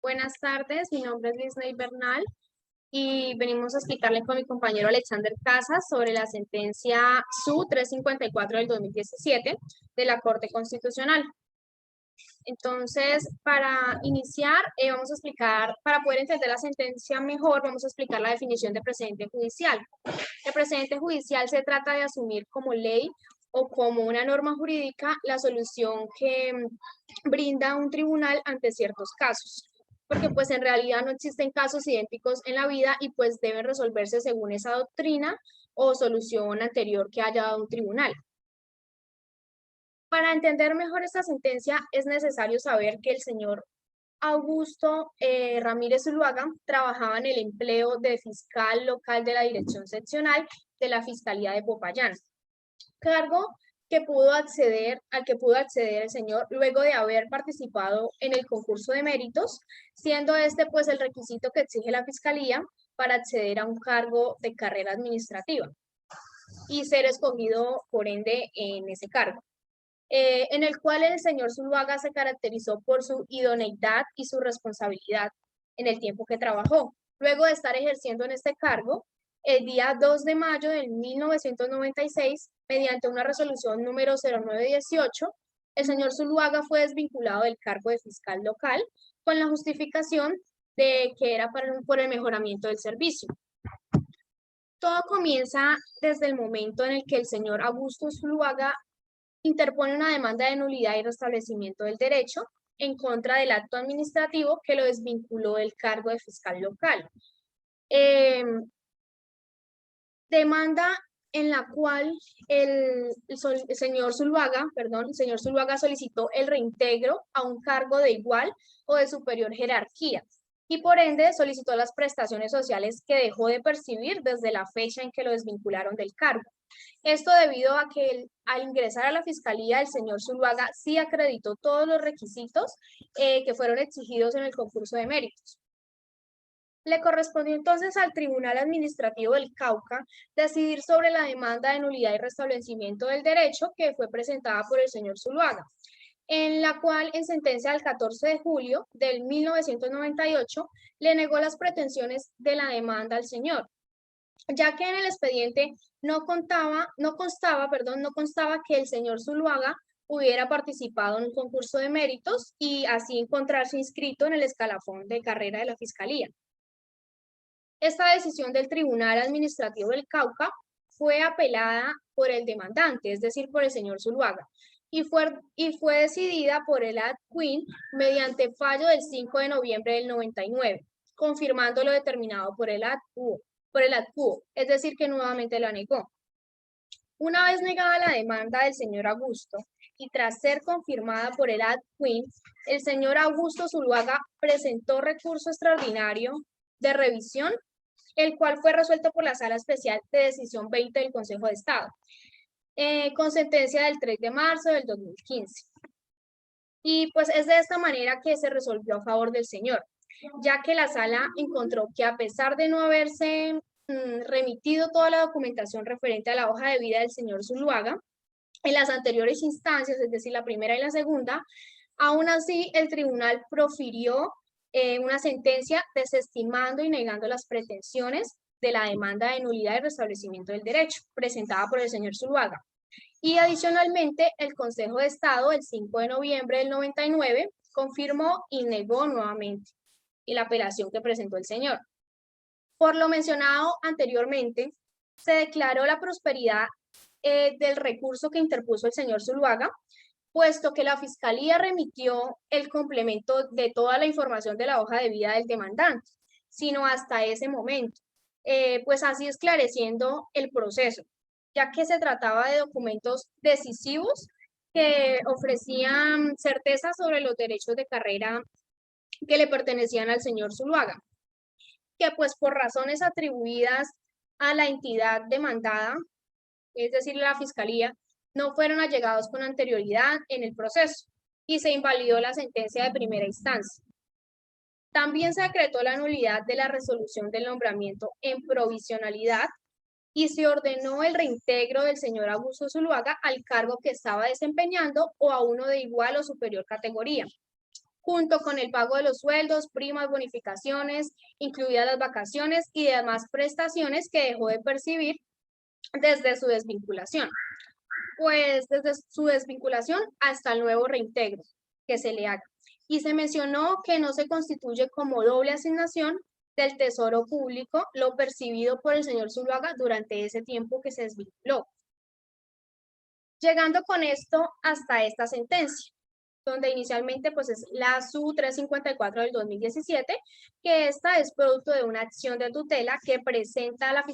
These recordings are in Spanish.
Buenas tardes, mi nombre es Lisney Bernal y venimos a explicarle con mi compañero Alexander Casas sobre la sentencia SU 354 del 2017 de la Corte Constitucional. Entonces, para iniciar, vamos a explicar, para poder entender la sentencia mejor, vamos a explicar la definición de precedente judicial. El precedente judicial se trata de asumir como ley o como una norma jurídica la solución que brinda un tribunal ante ciertos casos, porque pues en realidad no existen casos idénticos en la vida y pues deben resolverse según esa doctrina o solución anterior que haya dado un tribunal. Para entender mejor esta sentencia es necesario saber que el señor Augusto Ramírez Zuluaga trabajaba en el empleo de fiscal local de la Dirección Seccional de la Fiscalía de Popayán, cargo al que pudo acceder el señor luego de haber participado en el concurso de méritos, siendo este pues el requisito que exige la Fiscalía para acceder a un cargo de carrera administrativa y ser escogido por ende en ese cargo. En el cual el señor Zuluaga se caracterizó por su idoneidad y su responsabilidad en el tiempo que trabajó. Luego de estar ejerciendo en este cargo, el día 2 de mayo de 1996, mediante una resolución número 0918, el señor Zuluaga fue desvinculado del cargo de fiscal local con la justificación de que era por el mejoramiento del servicio. Todo comienza desde el momento en el que el señor Augusto Zuluaga interpone una demanda de nulidad y restablecimiento del derecho en contra del acto administrativo que lo desvinculó del cargo de fiscal local. Demanda en la cual el señor Zuluaga solicitó el reintegro a un cargo de igual o de superior jerarquía y por ende solicitó las prestaciones sociales que dejó de percibir desde la fecha en que lo desvincularon del cargo. Esto debido a que al ingresar a la fiscalía, el señor Zuluaga sí acreditó todos los requisitos que fueron exigidos en el concurso de méritos. Le correspondió entonces al Tribunal Administrativo del Cauca decidir sobre la demanda de nulidad y restablecimiento del derecho que fue presentada por el señor Zuluaga, en la cual en sentencia del 14 de julio del 1998 le negó las pretensiones de la demanda al señor, ya que en el expediente no constaba que el señor Zuluaga hubiera participado en un concurso de méritos y así encontrarse inscrito en el escalafón de carrera de la Fiscalía. Esta decisión del Tribunal Administrativo del Cauca fue apelada por el demandante, es decir, por el señor Zuluaga, y fue decidida por el ad quin mediante fallo del 5 de noviembre del 99, confirmando lo determinado por el ad quo, es decir, que nuevamente lo negó. Una vez negada la demanda del señor Augusto y tras ser confirmada por el ad quin, el señor Augusto Zuluaga presentó recurso extraordinario de revisión, el cual fue resuelto por la Sala Especial de Decisión 20 del Consejo de Estado, con sentencia del 3 de marzo del 2015. Y pues es de esta manera que se resolvió a favor del señor, ya que la Sala encontró que a pesar de no haberse remitido toda la documentación referente a la hoja de vida del señor Zuluaga en las anteriores instancias, es decir, la primera y la segunda, aún así el tribunal profirió una sentencia desestimando y negando las pretensiones de la demanda de nulidad y restablecimiento del derecho presentada por el señor Zuluaga. Y adicionalmente, el Consejo de Estado, el 5 de noviembre del 99, confirmó y negó nuevamente la apelación que presentó el señor. Por lo mencionado anteriormente, se declaró la prosperidad del recurso que interpuso el señor Zuluaga, puesto que la Fiscalía remitió el complemento de toda la información de la hoja de vida del demandante, sino hasta ese momento, pues así esclareciendo el proceso, ya que se trataba de documentos decisivos que ofrecían certeza sobre los derechos de carrera que le pertenecían al señor Zuluaga, que pues por razones atribuidas a la entidad demandada, es decir, la Fiscalía, no fueron allegados con anterioridad en el proceso y se invalidó la sentencia de primera instancia. También se decretó la nulidad de la resolución del nombramiento en provisionalidad y se ordenó el reintegro del señor Augusto Zuluaga al cargo que estaba desempeñando o a uno de igual o superior categoría. junto con el pago de los sueldos, primas, bonificaciones, incluidas las vacaciones y demás prestaciones que dejó de percibir desde su desvinculación. Pues desde su desvinculación hasta el nuevo reintegro que se le haga. Y se mencionó que no se constituye como doble asignación del Tesoro Público lo percibido por el señor Zuluaga durante ese tiempo que se desvinculó. Llegando con esto hasta esta sentencia, donde inicialmente pues es la SU 354 del 2017, que esta es producto de una acción de tutela que presenta la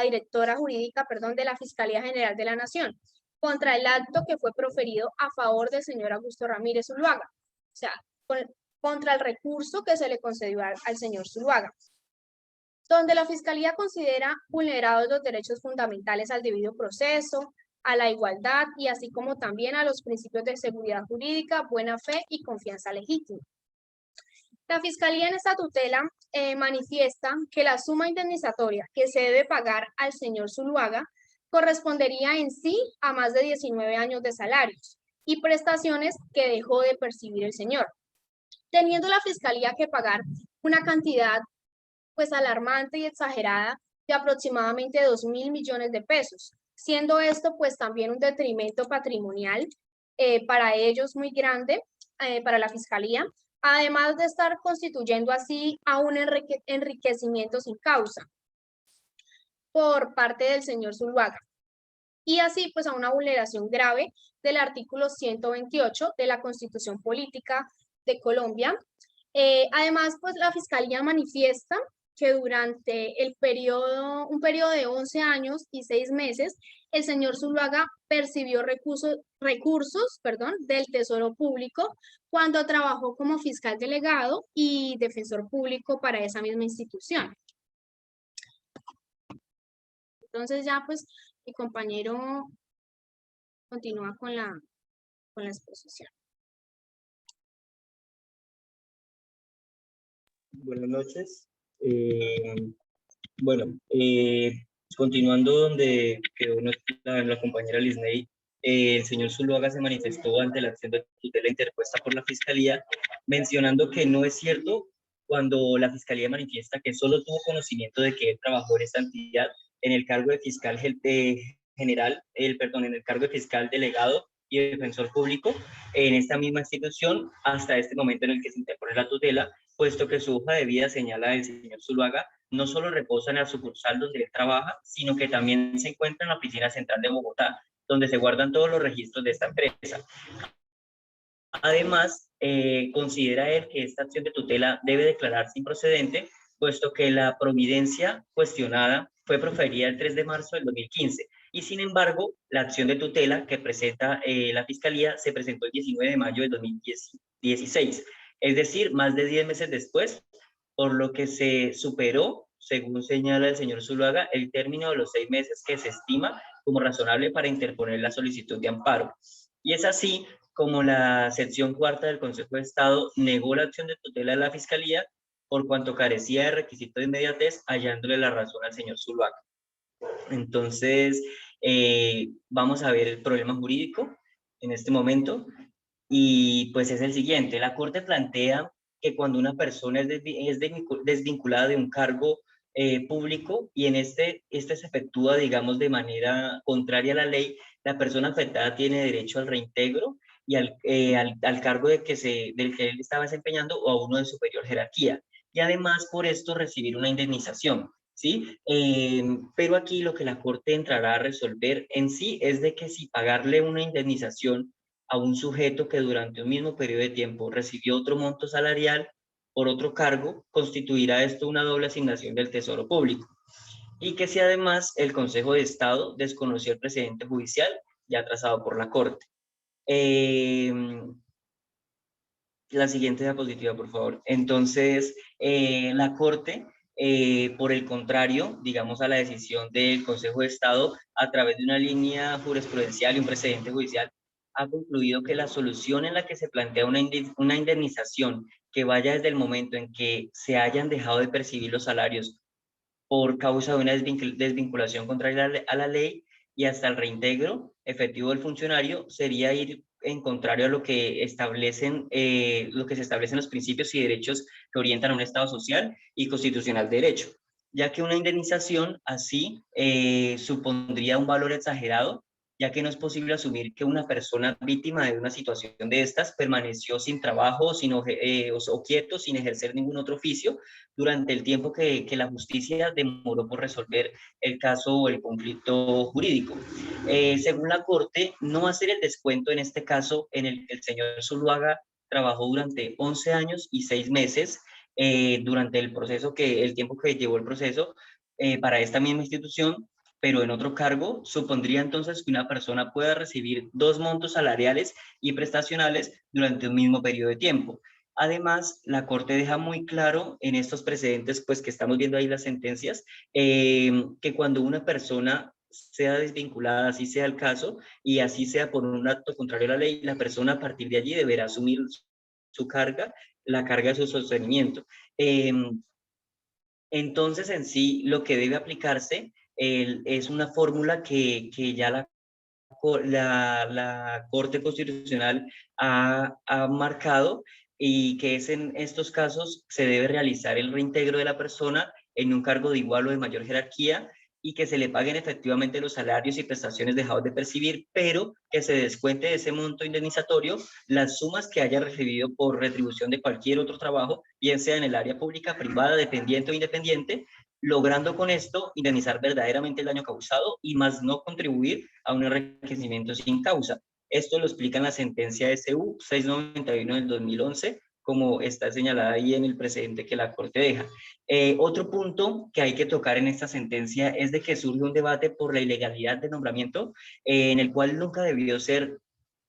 directora jurídica, de la Fiscalía General de la Nación, contra el acto que fue proferido a favor del señor Augusto Ramírez Zuluaga, o sea, contra el recurso que se le concedió al señor Zuluaga, donde la Fiscalía considera vulnerados los derechos fundamentales al debido proceso, a la igualdad y así como también a los principios de seguridad jurídica, buena fe y confianza legítima. La Fiscalía en esta tutela manifiesta que la suma indemnizatoria que se debe pagar al señor Zuluaga correspondería en sí a más de 19 años de salarios y prestaciones que dejó de percibir el señor, teniendo la Fiscalía que pagar una cantidad pues alarmante y exagerada de aproximadamente 2.000 millones de pesos, siendo esto pues también un detrimento patrimonial para ellos muy grande, para la Fiscalía, además de estar constituyendo así a un enriquecimiento sin causa por parte del señor Zuluaga. Y así pues a una vulneración grave del artículo 128 de la Constitución Política de Colombia. Además, pues la Fiscalía manifiesta que durante un periodo de 11 años y 6 meses, el señor Zuluaga percibió recursos del Tesoro Público cuando trabajó como fiscal delegado y defensor público para esa misma institución. Entonces ya pues mi compañero continúa con la exposición. Buenas noches. Continuando donde quedó la compañera Lisney, el señor Zuluaga se manifestó ante la acción de tutela interpuesta por la Fiscalía, mencionando que no es cierto cuando la Fiscalía manifiesta que solo tuvo conocimiento de que él trabajó en esta entidad en el cargo de fiscal general, en el cargo de fiscal delegado y defensor público en esta misma institución hasta este momento en el que se interpone la tutela, puesto que su hoja de vida señala el señor Zuluaga no solo reposa en la sucursal donde él trabaja, sino que también se encuentra en la oficina central de Bogotá, donde se guardan todos los registros de esta empresa. Además, considera él que esta acción de tutela debe declararse improcedente, puesto que la providencia cuestionada fue proferida el 3 de marzo del 2015, y sin embargo, la acción de tutela que presenta la Fiscalía se presentó el 19 de mayo del 2016, es decir, más de 10 meses después, por lo que se superó, según señala el señor Zuluaga, el término de los 6 meses que se estima como razonable para interponer la solicitud de amparo. Y es así como la sección cuarta del Consejo de Estado negó la acción de tutela de la Fiscalía por cuanto carecía de requisito de inmediatez, hallándole la razón al señor Zuluaga. Entonces, vamos a ver el problema jurídico en este momento, y pues es el siguiente. La Corte plantea que cuando una persona es desvinculada de un cargo público y en este se efectúa, digamos, de manera contraria a la ley, la persona afectada tiene derecho al reintegro y al cargo del que él estaba desempeñando o a uno de superior jerarquía. Y además, por esto, recibir una indemnización, ¿sí? Pero aquí lo que la Corte entrará a resolver en sí es de que si pagarle una indemnización a un sujeto que durante un mismo periodo de tiempo recibió otro monto salarial por otro cargo, constituirá esto una doble asignación del Tesoro Público. Y que si además el Consejo de Estado desconoció el precedente judicial ya trazado por la Corte. La siguiente diapositiva, por favor. Entonces, la Corte, por el contrario, digamos, a la decisión del Consejo de Estado, a través de una línea jurisprudencial y un precedente judicial, ha concluido que la solución en la que se plantea una indemnización que vaya desde el momento en que se hayan dejado de percibir los salarios por causa de una desvinculación contraria a la ley y hasta el reintegro efectivo del funcionario, sería ir en contrario a lo que establecen, lo que se establecen los principios y derechos que orientan a un Estado social y constitucional de derecho, ya que una indemnización así supondría un valor exagerado, ya que no es posible asumir que una persona víctima de una situación de estas permaneció sin trabajo o quieto, sin ejercer ningún otro oficio, durante el tiempo que la justicia demoró por resolver el caso o el conflicto jurídico. Según la Corte, no hacer el descuento en este caso en el que el señor Zuluaga trabajó durante 11 años y 6 meses, durante el tiempo que llevó el proceso para esta misma institución, pero en otro cargo, supondría entonces que una persona pueda recibir dos montos salariales y prestacionales durante un mismo periodo de tiempo. Además, la Corte deja muy claro en estos precedentes, pues que estamos viendo ahí las sentencias, que cuando una persona sea desvinculada, así sea el caso, y así sea por un acto contrario a la ley, la persona a partir de allí deberá asumir su carga, la carga de su sostenimiento. Entonces, en sí, lo que debe aplicarse es una fórmula que ya la Corte Constitucional ha marcado, y que es en estos casos se debe realizar el reintegro de la persona en un cargo de igual o de mayor jerarquía, y que se le paguen efectivamente los salarios y prestaciones dejados de percibir, pero que se descuente de ese monto indemnizatorio las sumas que haya recibido por retribución de cualquier otro trabajo, bien sea en el área pública, privada, dependiente o independiente, logrando con esto indemnizar verdaderamente el daño causado y más no contribuir a un enriquecimiento sin causa. Esto lo explica en la sentencia SU 691 del 2011, como está señalada ahí en el precedente que la Corte deja. Otro punto que hay que tocar en esta sentencia es de que surge un debate por la ilegalidad del nombramiento, en el cual nunca debió ser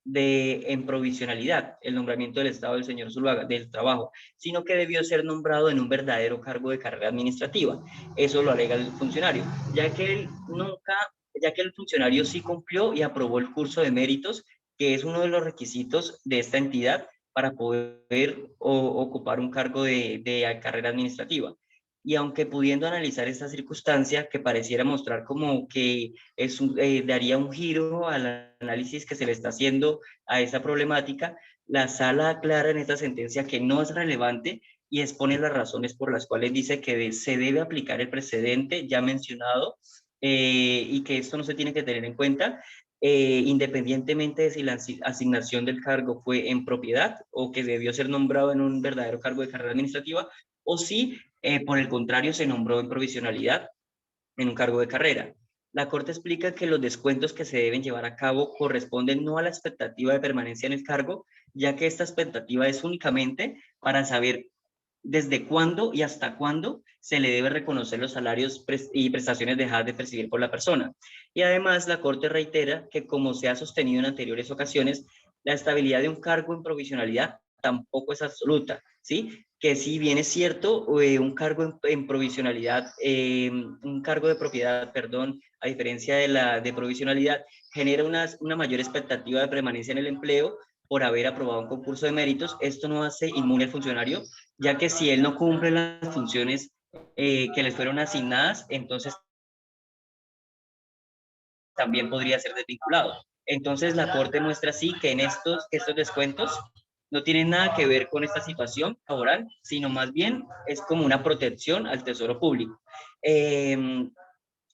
en provisionalidad el nombramiento del Estado del señor Zuluaga, del trabajo, sino que debió ser nombrado en un verdadero cargo de carrera administrativa. Eso lo alega el funcionario, ya que el funcionario sí cumplió y aprobó el curso de méritos, que es uno de los requisitos de esta entidad para poder ocupar un cargo de carrera administrativa. Y aunque pudiendo analizar esta circunstancia que pareciera mostrar como que daría un giro al análisis que se le está haciendo a esa problemática, la sala aclara en esta sentencia que no es relevante y expone las razones por las cuales dice que se debe aplicar el precedente ya mencionado, y que esto no se tiene que tener en cuenta, independientemente de si la asignación del cargo fue en propiedad o que debió ser nombrado en un verdadero cargo de carrera administrativa, o si por el contrario se nombró en provisionalidad en un cargo de carrera. La Corte explica que los descuentos que se deben llevar a cabo corresponden no a la expectativa de permanencia en el cargo, ya que esta expectativa es únicamente para saber desde cuándo y hasta cuándo se le debe reconocer los salarios y prestaciones dejadas de percibir por la persona. Y además, la Corte reitera que, como se ha sostenido en anteriores ocasiones, la estabilidad de un cargo en provisionalidad tampoco es absoluta, ¿sí? Que si bien es cierto, un cargo en provisionalidad, un cargo de propiedad, perdón, a diferencia de la de provisionalidad, genera una mayor expectativa de permanencia en el empleo por haber aprobado un concurso de méritos. Esto no hace inmune al funcionario, ya que si él no cumple las funciones que le fueron asignadas, entonces también podría ser desvinculado. Entonces la Corte muestra así que que estos descuentos no tienen nada que ver con esta situación laboral, sino más bien es como una protección al tesoro público.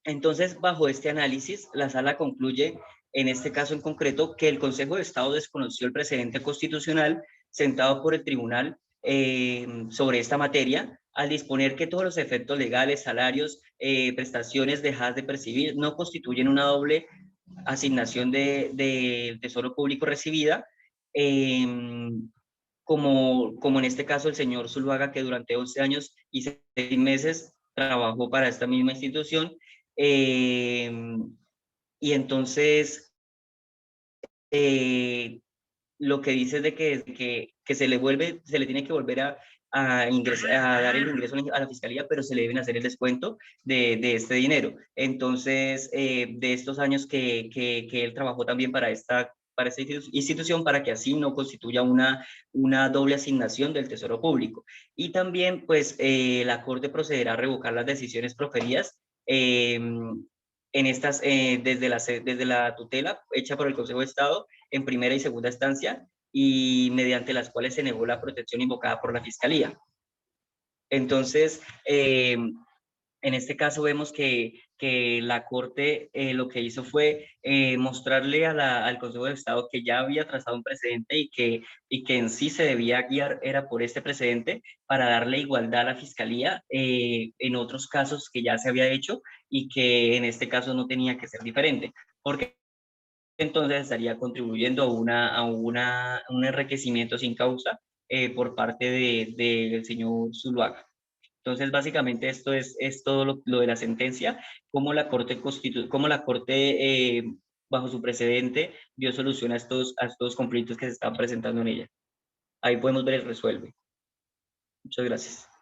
Entonces, bajo este análisis, la sala concluye, en este caso en concreto, que el Consejo de Estado desconoció el precedente constitucional sentado por el tribunal sobre esta materia, al disponer que todos los efectos legales, salarios, prestaciones dejadas de percibir no constituyen una doble asignación del tesoro público recibida, eh, como en este caso el señor Zuluaga, que durante 11 años y 6 meses trabajó para esta misma institución. eh, y entonces, lo que dice es de que se le tiene que volver a dar el ingreso a la fiscalía, pero se le deben hacer el descuento de este dinero. Entonces, de estos años que él trabajó también para esta institución, para que así no constituya una doble asignación del Tesoro Público. Y también, pues, la Corte procederá a revocar las decisiones proferidas desde la tutela hecha por el Consejo de Estado en primera y segunda instancia y mediante las cuales se negó la protección invocada por la Fiscalía. Entonces, en este caso vemos que la Corte lo que hizo fue mostrarle al Consejo de Estado que ya había trazado un precedente y que en sí se debía guiar era por este precedente para darle igualdad a la Fiscalía en otros casos que ya se había hecho y que en este caso no tenía que ser diferente, porque entonces estaría contribuyendo a un enriquecimiento sin causa por parte del señor Zuluaga. Entonces, básicamente esto es todo lo de la sentencia, cómo la Corte, cómo la Corte bajo su precedente, dio solución a estos conflictos que se están presentando en ella. Ahí podemos ver el resuelve. Muchas gracias.